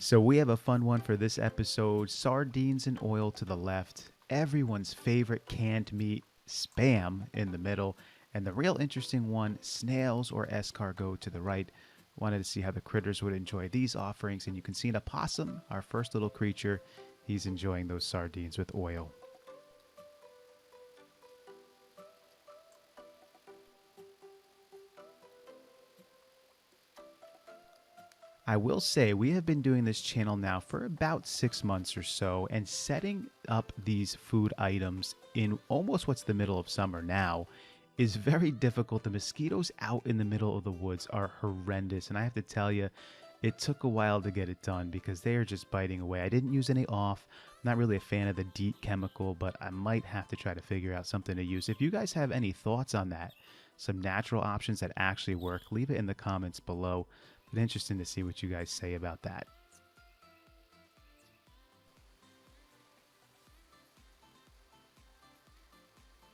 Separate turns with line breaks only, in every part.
So we have a fun one for this episode. Sardines in oil to the left, everyone's favorite canned meat, Spam, in the middle, and the real interesting one, snails or escargot, to the right. Wanted to see how the critters would enjoy these offerings, and you can see an opossum, our first little creature. He's enjoying those sardines with oil. I will say we have been doing this channel now for about 6 months or so, and setting up these food items in almost what's the middle of summer now is very difficult. The mosquitoes out in the middle of the woods are horrendous, and I have to tell you, it took a while to get it done because they are just biting away. I didn't use any off. Not really a fan of the DEET chemical, but I might have to try to figure out something to use. If you guys have any thoughts on that, some natural options that actually work, leave it in the comments below. It's interesting to see what you guys say about that.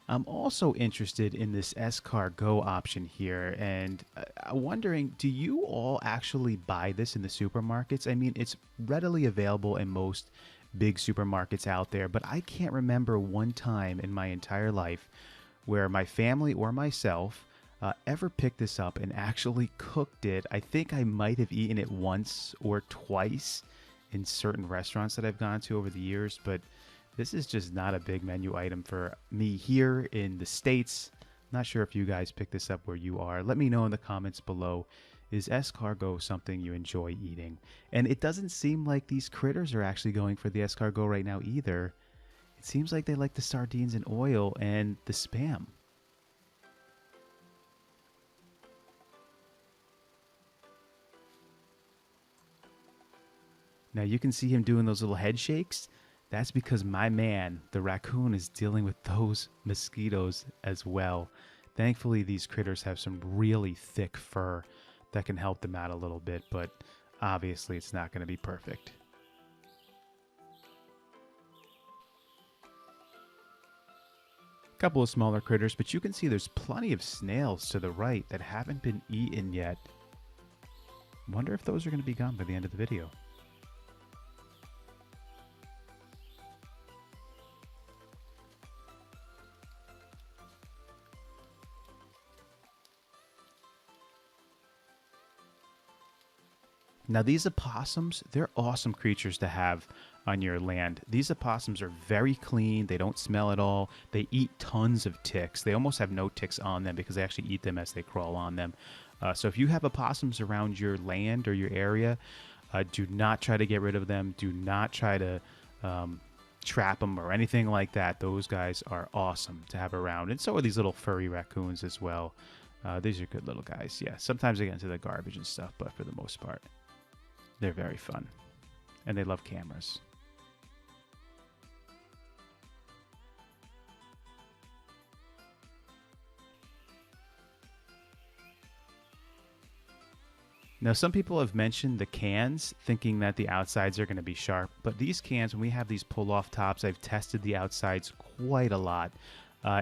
I'm also interested in this Escargo option here, and I'm wondering, do you all actually buy this in the supermarkets? I mean, it's readily available in most big supermarkets out there, but I can't remember one time in my entire life where my family or myself ever picked this up and actually cooked it. I think I might have eaten it once or twice in certain restaurants that I've gone to over the years, but this is just not a big menu item for me here in the States. Not sure if you guys pick this up where you are. Let me know in the comments below. Is escargot something you enjoy eating? And it doesn't seem like these critters are actually going for the escargot right now either. It seems like they like the sardines in oil and the Spam. Now you can see him doing those little head shakes. That's because my man, the raccoon, is dealing with those mosquitoes as well. Thankfully, these critters have some really thick fur that can help them out a little bit, but obviously it's not going to be perfect. A couple of smaller critters, but you can see there's plenty of snails to the right that haven't been eaten yet. Wonder if those are going to be gone by the end of the video. Now these opossums, they're awesome creatures to have on your land. These opossums are very clean. They don't smell at all. They eat tons of ticks. They almost have no ticks on them because they actually eat them as they crawl on them. So if you have opossums around your land or your area, do not try to get rid of them. Do not try to trap them or anything like that. Those guys are awesome to have around. And so are these little furry raccoons as well. These are good little guys. Yeah, sometimes they get into the garbage and stuff, but for the most part, they're very fun, and they love cameras. Now, some people have mentioned the cans, thinking that the outsides are going to be sharp, but these cans, when we have these pull-off tops, I've tested the outsides quite a lot,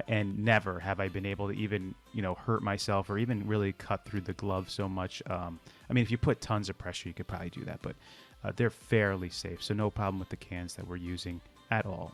and never have I been able to even, hurt myself or even really cut through the glove so much. I mean, if you put tons of pressure, you could probably do that, but they're fairly safe, so no problem with the cans that we're using at all.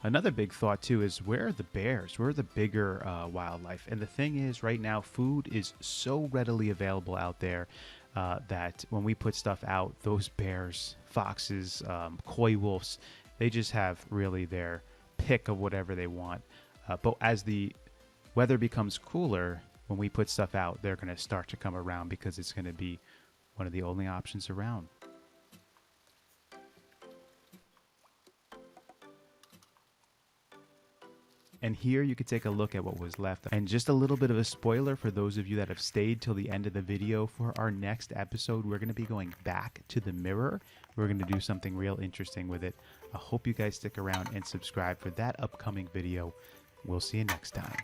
Another big thought, too, is where are the bears? Where are the bigger wildlife? And the thing is, right now, food is so readily available out there that when we put stuff out, those bears, foxes, coy wolves, they just have really their pick of whatever they want. But as the weather becomes cooler, when we put stuff out, they're going to start to come around because it's going to be one of the only options around. And here you could take a look at what was left. And just a little bit of a spoiler for those of you that have stayed till the end of the video. For our next episode, we're going to be going back to the mirror. We're going to do something real interesting with it. I hope you guys stick around and subscribe for that upcoming video. We'll see you next time.